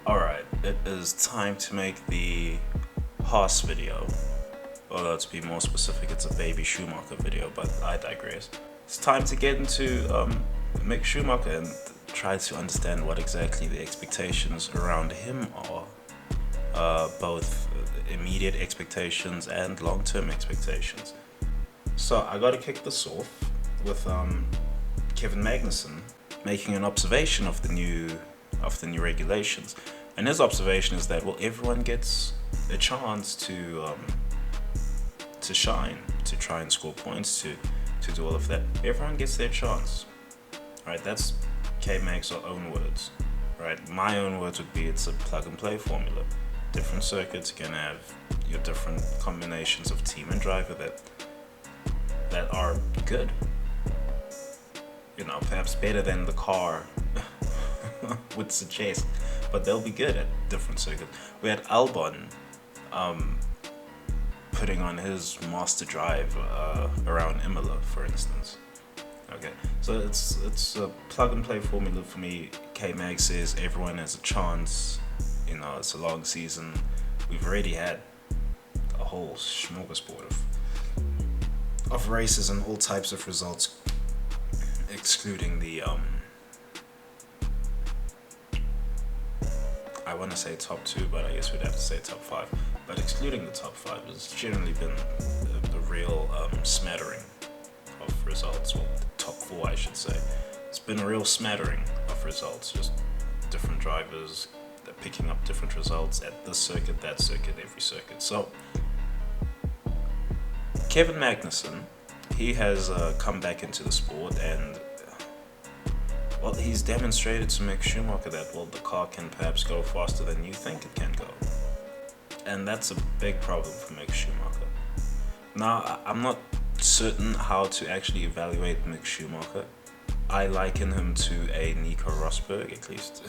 Alright, it is time to make the Haas video. Although to be more specific, it's a Baby Schumacher video, but I digress. It's time to get into Mick Schumacher and try to understand what exactly the expectations around him are. Both immediate expectations and long-term expectations. So I gotta kick this off with Kevin Magnussen making an observation of the new regulations, and his observation is that everyone gets a chance to shine, to try and score points, to do all of that. Everyone gets their chance, right? That's K Mag's own words, right? My own words would be it's a plug and play formula. Different circuits can have your different combinations of team and driver that are good. You know, perhaps better than the car would suggest, but they'll be good at different circuits. We had Albon putting on his master drive around Imola, for instance. Okay, so it's a plug and play formula for me. K-Mag says everyone has a chance. You know, it's a long season. We've already had a whole smorgasbord of races and all types of results, excluding the I want to say top 2, but I guess we'd have to say top 5. But excluding the top 5, it's generally been a real smattering of results. Well, the top 4, I should say. It's been a real smattering of results. Just different drivers picking up different results at this circuit, that circuit, every circuit. So Kevin Magnussen, he has come back into the sport, and he's demonstrated to Mick Schumacher that the car can perhaps go faster than you think it can go, and that's a big problem for Mick Schumacher. Now, I'm not certain how to actually evaluate Mick Schumacher. I liken him to a Nico Rosberg, at least.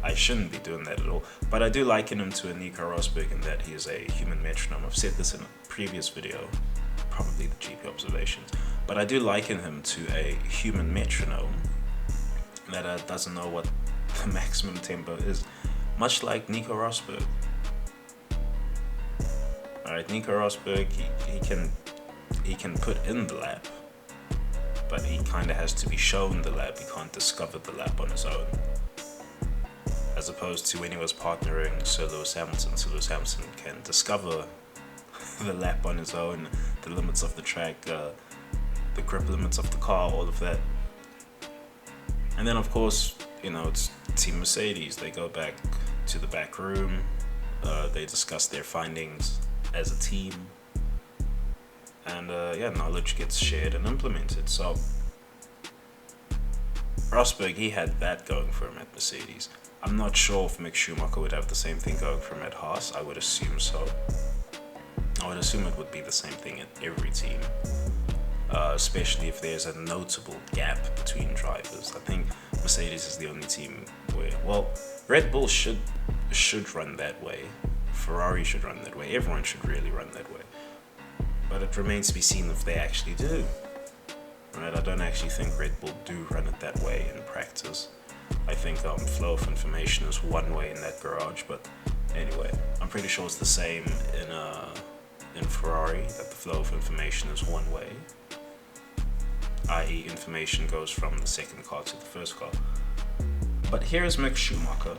I shouldn't be doing that at all, but I do liken him to a Nico Rosberg in that he is a human metronome. I've said this in a previous video, probably the GP observations, but I do liken him to a human metronome that doesn't know what the maximum tempo is, much like Nico Rosberg. Alright, Nico Rosberg, he can put in the lap, but he kind of has to be shown the lap. He can't discover the lap on his own. As opposed to when he was partnering Sir Lewis Hamilton. Sir Lewis Hamilton can discover the lap on his own, the limits of the track, the grip limits of the car, all of that. And then, of course, it's Team Mercedes. They go back to the back room. They discuss their findings as a team. And, knowledge gets shared and implemented. So, Rosberg, he had that going for him at Mercedes. I'm not sure if Mick Schumacher would have the same thing going for him at Haas. I would assume so. I would assume it would be the same thing at every team. Especially if there's a notable gap between drivers. I think Mercedes is the only team where, Red Bull should run that way. Ferrari should run that way. Everyone should really run that way. But it remains to be seen if they actually do. Right? I don't actually think Red Bull do run it that way in practice. I think flow of information is one way in that garage, but anyway, I'm pretty sure it's the same in Ferrari, that the flow of information is one way, i.e. information goes from the second car to the first car. But here's Mick Schumacher.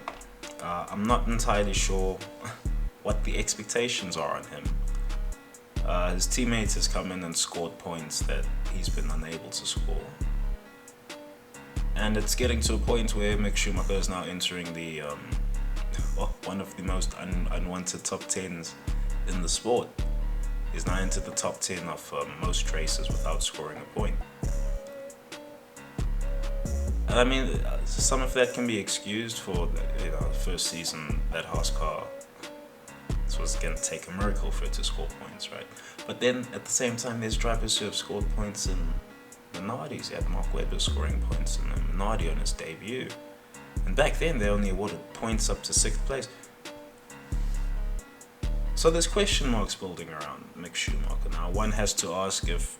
I'm not entirely sure what the expectations are on him. His teammates has come in and scored points that he's been unable to score. And it's getting to a point where Mick Schumacher is now entering the one of the most unwanted top 10s in the sport. He's now entered the top 10 of most races without scoring a point. And I mean, some of that can be excused for the first season that Haas car. This was going to take a miracle for it to score points, right? But then at the same time, there's drivers who have scored points in Minardi's. You had Mark Webber scoring points in the Minardi on his debut. And back then, they only awarded points up to 6th place. So there's question marks building around Mick Schumacher. Now, one has to ask if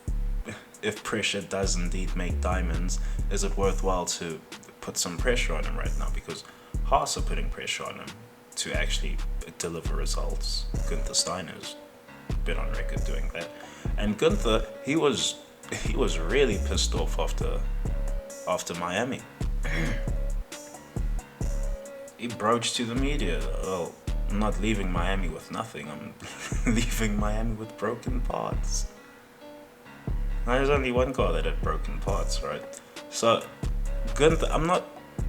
pressure does indeed make diamonds, is it worthwhile to put some pressure on him right now? Because Haas are putting pressure on him to actually deliver results. Gunther Steiner's been on record doing that, and Gunther, he was really pissed off after Miami. He broached to the media, "Oh, I'm not leaving Miami with nothing. I'm leaving Miami with broken parts." Now, there's only one car that had broken parts, right? So, Gunther, I'm not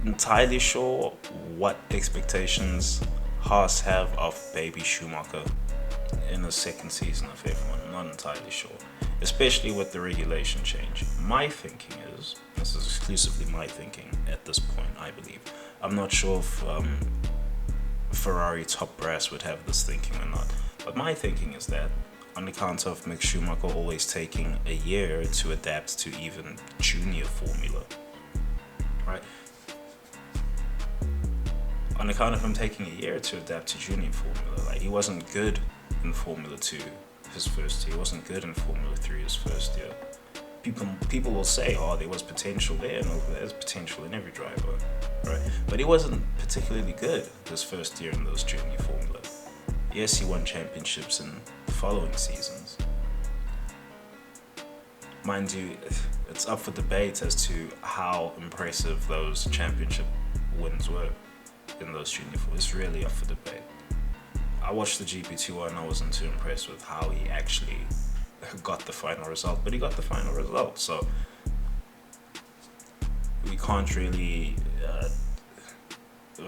entirely sure what expectations Haas have of Baby Schumacher in the second season of F1. I'm not entirely sure, especially with the regulation change. My thinking is, this is exclusively my thinking at this point, I believe. I'm not sure if Ferrari top brass would have this thinking or not, but my thinking is that on account of Mick Schumacher always taking a year to adapt to even junior formula, right? On account of him taking a year to adapt to junior formula, like he wasn't good in Formula 2 his first year, he wasn't good in Formula 3 his first year. People will say, oh, there was potential there, and there's potential in every driver, right? But he wasn't particularly good his first year in those junior formula. Yes, he won championships in the following seasons. Mind you, it's up for debate as to how impressive those championship wins were in those junior formula. It's really up for debate. I watched the GP2 and I wasn't too impressed with how he actually got the final result, but he got the final result, so we can't really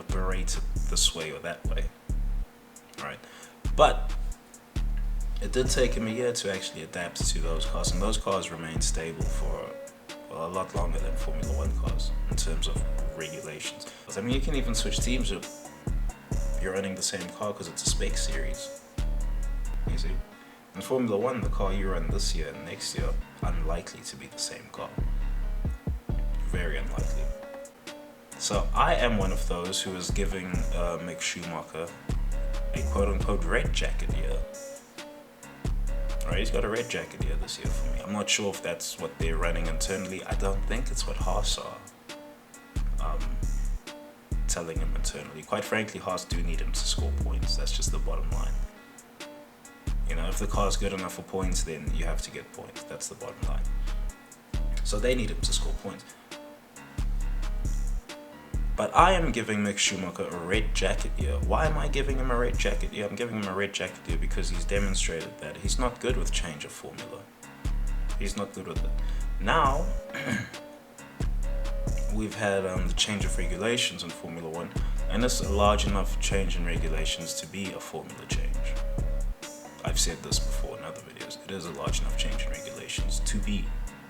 berate it this way or that way, right? But it did take him a year to actually adapt to those cars, and those cars remained stable for a lot longer than Formula 1 cars in terms of regulations. I mean, you can even switch teams if you're running the same car because it's a spec series, you see. In Formula 1, the car you run this year and next year, unlikely to be the same car. Very unlikely. So I am one of those who is giving Mick Schumacher a quote-unquote red jacket year. Right, he's got a red jacket year this year for me. I'm not sure if that's what they're running internally. I don't think it's what Haas are telling him internally. Quite frankly, Haas do need him to score points. That's just the bottom line. You know, if the car's good enough for points, then you have to get points. That's the bottom line. So they need him to score points. But I am giving Mick Schumacher a red jacket year. Why am I giving him a red jacket year? I'm giving him a red jacket year because he's demonstrated that he's not good with change of formula. He's not good with it. Now, we've had the change of regulations in Formula 1, and it's a large enough change in regulations to be a formula change. I've said this before in other videos. It is a large enough change in regulations to be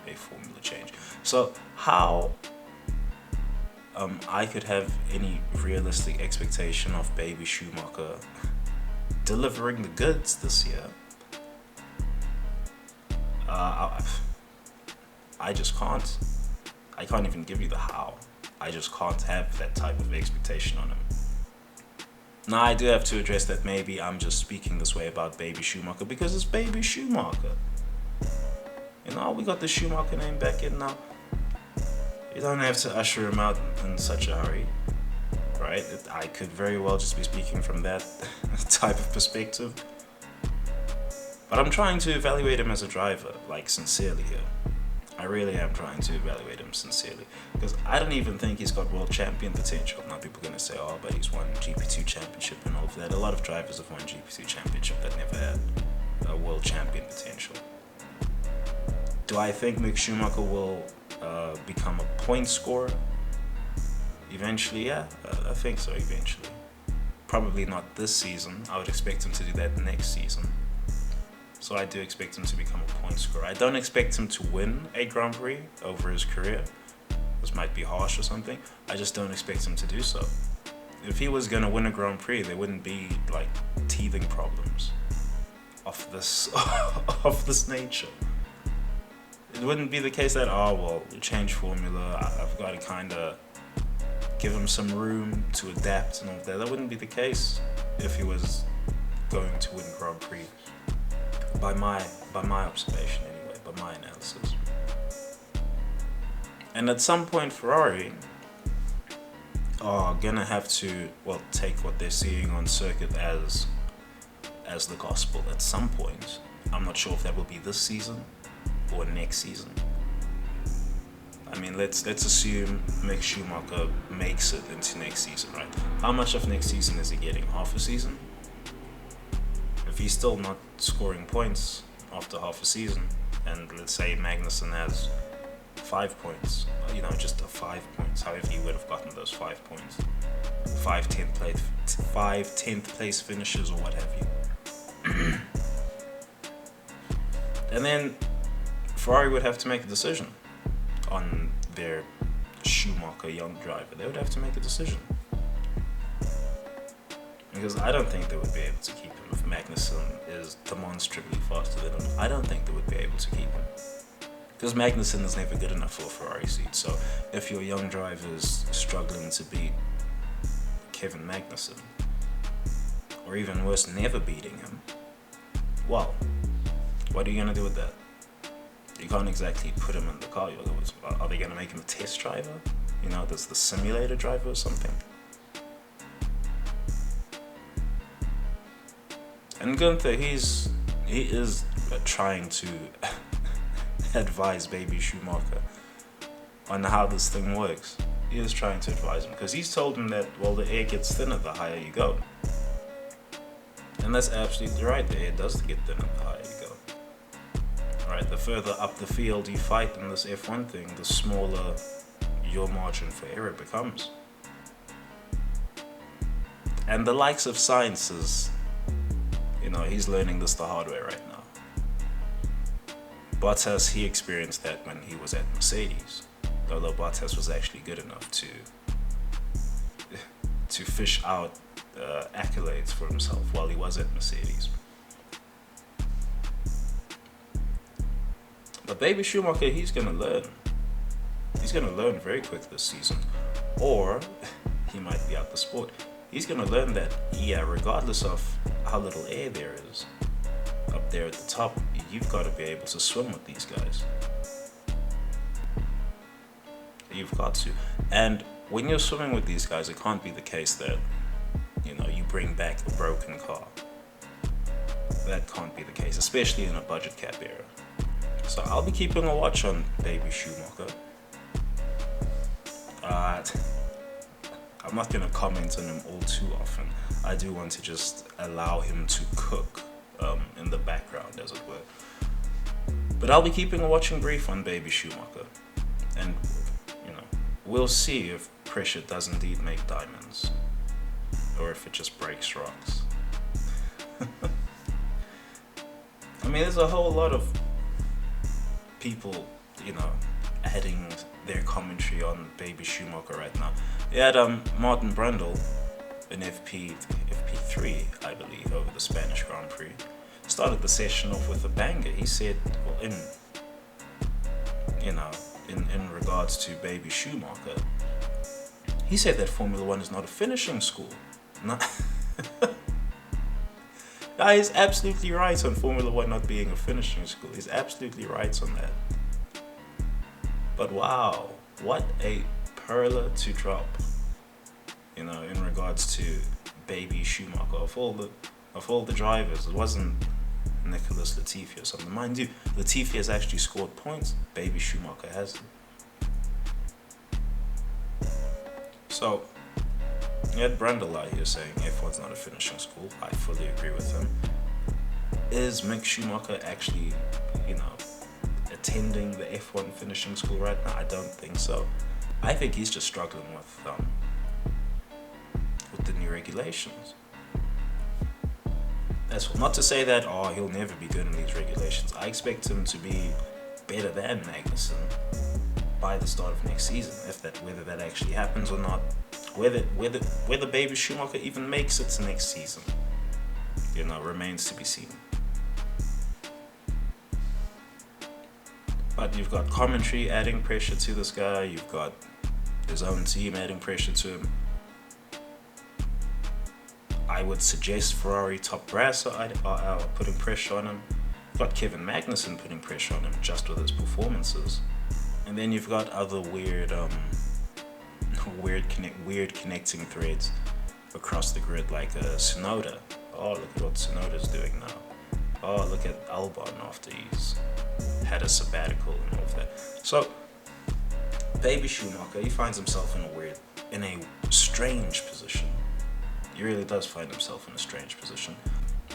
a formula change. So how I could have any realistic expectation of Baby Schumacher delivering the goods this year, I just can't. I can't even give you the how. I just can't have that type of expectation on him. Now, I do have to address that maybe I'm just speaking this way about Baby Schumacher because it's Baby Schumacher. You know, we got the Schumacher name back in now. You don't have to usher him out in such a hurry, right? I could very well just be speaking from that type of perspective. But I'm trying to evaluate him as a driver, like sincerely here. I really am trying to evaluate him sincerely because I don't even think he's got world champion potential. Now people are going to say, oh, but he's won GP2 championship and all of that. A lot of drivers have won GP2 championship that never had a world champion potential. Do I think Mick Schumacher will become a point scorer? Eventually, yeah, I think so, eventually. Probably not this season. I would expect him to do that next season. So I do expect him to become a point scorer. I don't expect him to win a Grand Prix over his career. This might be harsh or something. I just don't expect him to do so. If he was going to win a Grand Prix, there wouldn't be like teething problems of this of this nature. It wouldn't be the case that, oh, well, change formula, I've got to kind of give him some room to adapt and all that. That wouldn't be the case if he was going to win Grand Prix. By my observation anyway, by my analysis. And at some point Ferrari are gonna have to, well, take what they're seeing on circuit as the gospel at some point. I'm not sure if that will be this season or next season. I mean, let's assume Mick Schumacher makes it into next season, right? How much of next season is he getting? Half a season? If he's still not scoring points after half a season, and let's say Magnussen has 5 points, just 5 points, however he would have gotten those 5 points, five tenth place finishes or what have you. And then Ferrari would have to make a decision on their Schumacher young driver. They would have to make a decision. Because I don't think they would be able to keep him if Magnussen is demonstrably faster than him. I don't think they would be able to keep him. Because Magnussen is never good enough for a Ferrari seat. So if your young driver is struggling to beat Kevin Magnussen, or even worse, never beating him, well, what are you going to do with that? You can't exactly put him in the car. Are they going to make him a test driver? That's the simulator driver or something? And Gunther, he is trying to advise baby Schumacher on how this thing works. He is trying to advise him because he's told him that, well, the air gets thinner the higher you go. And that's absolutely right. The air does get thinner the higher you go. Right, the further up the field you fight in this F1 thing, the smaller your margin for error becomes. And the likes of Sainz is, he's learning this the hard way right now. Bottas, he experienced that when he was at Mercedes, although Bottas was actually good enough to fish out accolades for himself while he was at Mercedes. But baby Schumacher, he's going to learn. He's going to learn very quick this season. Or he might be out the sport. He's going to learn that, regardless of how little air there is up there at the top, you've got to be able to swim with these guys. You've got to. And when you're swimming with these guys, it can't be the case that, you bring back a broken car. That can't be the case, especially in a budget cap era. So I'll be keeping a watch on baby Schumacher. I'm not going to comment on him all too often. I do want to just allow him to cook in the background, as it were. But I'll be keeping a watching brief on baby Schumacher. And, we'll see if pressure does indeed make diamonds. Or if it just breaks rocks. I mean, there's a whole lot of people, adding their commentary on baby Schumacher right now. You had Martin Brundle in FP3, I believe, over the Spanish Grand Prix. Started the session off with a banger. He said, well, in regards to baby Schumacher, he said that Formula One is not a finishing school. No. He's absolutely right on Formula One not being a finishing school. He's absolutely right on that. But wow, what a perler to drop, in regards to baby Schumacher. Of all the drivers, it wasn't Nicholas Latifi or something. Mind you, Latifi has actually scored points. Baby Schumacher hasn't. So, you had Brundle out here saying F1's not a finishing school. I fully agree with him. Is Mick Schumacher actually, attending the F1 finishing school right now? I don't think so. I think he's just struggling with the new regulations. That's all. Not to say that he'll never be good in these regulations. I expect him to be better than Magnussen by the start of next season. Whether that actually happens or not, whether baby Schumacher even makes it to next season, remains to be seen. But you've got commentary adding pressure to this guy. You've got his own team adding pressure to him. I would suggest Ferrari top brass are putting pressure on him. You've got Kevin Magnussen putting pressure on him just with his performances. And then you've got other weird weird connecting threads across the grid, like Tsunoda. Oh, look at what Tsunoda's doing now. Oh, look at Albon after he's had a sabbatical and all of that. So, baby Schumacher, he finds himself in a strange position. He really does find himself in a strange position.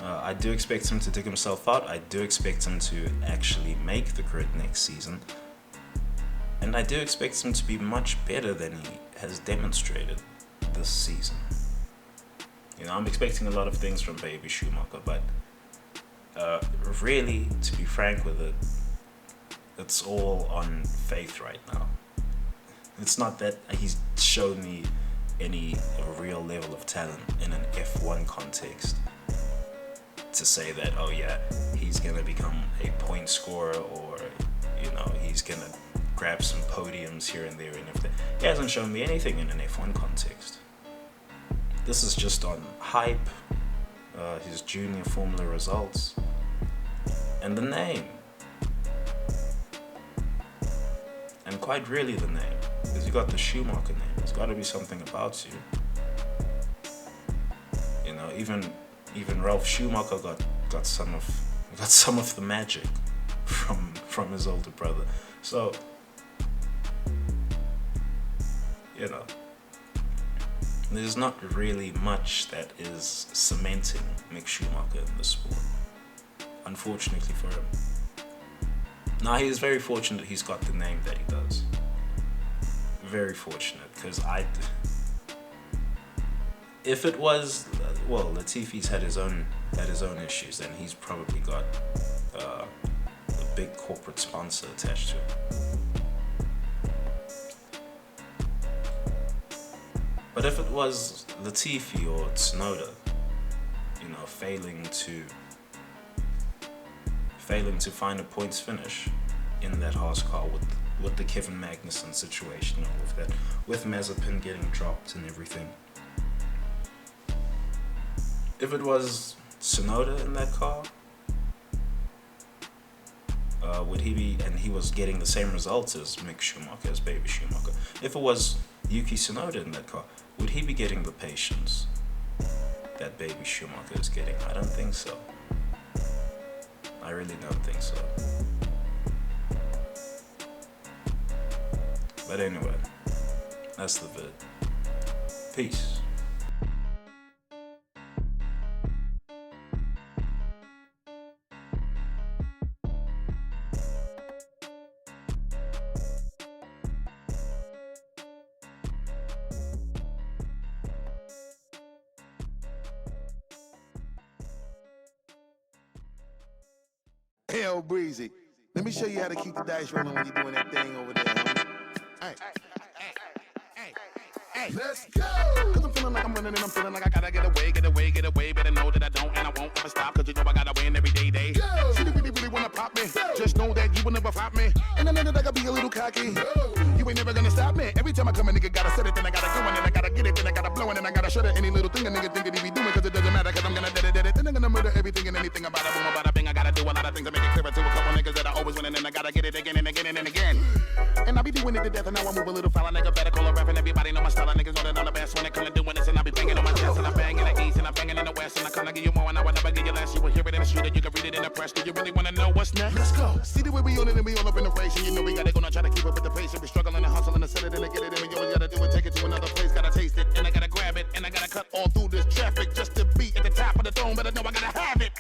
I do expect him to dig himself out. I do expect him to actually make the grid next season. And I do expect him to be much better than he has demonstrated this season. You know, I'm expecting a lot of things from baby Schumacher, but really, to be frank with it, it's all on faith right now. It's not that he's shown me any real level of talent in an F1 context to say that, oh yeah, he's gonna become a point scorer, or you know, he's gonna grab some podiums here and there and everything. He hasn't shown me anything in an F1 context. This is just on hype, his junior Formula results, and the name. And quite really the name, because you got the Schumacher name. There's got to be something about you. You know, even Ralph Schumacher got some of the magic from his older brother. So, you know, there's not really much that is cementing Mick Schumacher in the sport, unfortunately for him. Now, he is very fortunate he's got the name that he does. Very fortunate, because if it was, well, Latifi's had his own issues, and he's probably got a big corporate sponsor attached to him. But if it was Latifi or Tsunoda, you know, failing to find a points finish in that Haas car with the Kevin Magnussen situation and all of that, with Mazepin getting dropped and everything. If it was Tsunoda in that car, would he be, and he was getting the same results as Mick Schumacher, as baby Schumacher. If it was Yuki Tsunoda in that car, would he be getting the patience that baby Schumacher is getting? I don't think so. I really don't think so. But anyway, that's the vid. Peace. Hell breezy. Let me show you how to keep the dice rolling when you're doing that thing over there. Hey. Let's go! Cause I'm feeling like I'm running and I'm feeling like I gotta get away. Better know that I don't and I won't ever stop. Cause you know I gotta win every day. Go! See, you really wanna pop me. Go! Just know that you will never flop me. And I know that I gotta be a little cocky. Go! You ain't never gonna stop me. Every time I come a nigga gotta set it, then I gotta go and then I gotta get it, then I gotta blow and then I gotta shut it. Any little thing a nigga think that he be doing, cause it doesn't matter, cause I'm gonna dead it. Then I'm gonna murder everything and anything about it. Boom, about a bing. I gotta do a lot of things to make it clearer to a couple niggas that I always win, and then I gotta get it again and again and again. And I be doing it to death, and now I move a little foul. Nigga better call a rap, and everybody know my style. Niggas know that I'm the best when it comes to doing this, and I be banging on my chest, and I bang in the east, and I banging in the west, and I come to give you more, and I will never give you less. You will hear it in the street, and you can read it in the press. Do you really wanna know what's next? Let's go. See the way we on it, and we all up in the race, and you know we gotta go and try to keep up with the pace, and we struggling and hustling and set it and to get it, and we always gotta do it, take it to another place, gotta taste it, and I gotta grab it, and I gotta cut all through this traffic just to be at the top of the dome, but I know I gotta have it.